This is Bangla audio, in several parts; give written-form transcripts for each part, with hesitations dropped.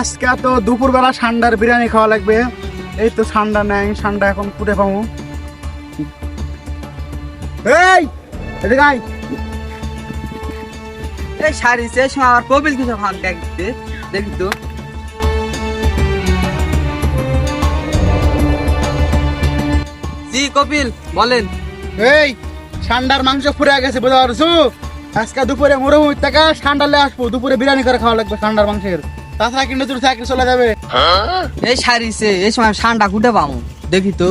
আজকে তো দুপুরবেলা সান্ডার বিরিয়ানি খাওয়া লাগবে। এই তো সান্ডা নাই, সান্ডা এখন কুটে পাবো। এই এদিকে আয়। এই শাড়ি শেষ আমার কবিল কিছু ভাগ দেখতে দেখি তো। জি কপিল বলেন। এই সান্ডার মাংস ফুরে গেছে, বুঝতে পারছো? আজকে দুপুরে মরুভূমির থেকে সান্ডালে আসবো, দুপুরে বিরিয়ানি করে খাওয়া লাগবে সান্ডার মাংসের। তাছাড়া কিন্তু তোর চাকরি চলে যাবে। এই শাড়ি সে এই সময় ঠান্ডা কুটে পাবো দেখি তো।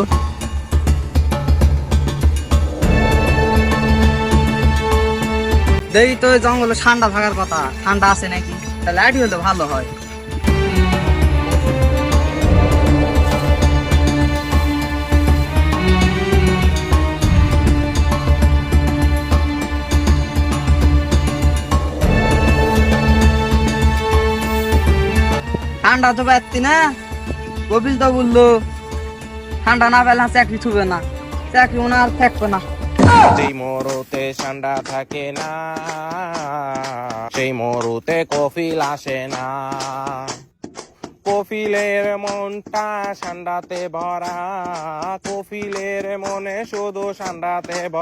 দেখি তো জঙ্গলে ঠান্ডা থাকার কথা, ঠান্ডা আছে নাকি? তাহলে লাইট হলে ভালো হয়। ঠান্ডা তো পাচ্ছি না, কপিল তো বললো ঠান্ডা না পেলে চাকরি ছুবে না, চাকরি মনে আর থাকবে না। যেই মরুতে ঠান্ডা থাকে না, সেই মরুতে কফিল আসে না। কফিলের মনটা ঠান্ডাতে ভরা, কফিলের মনে শুধু ঠান্ডাতে ভরা।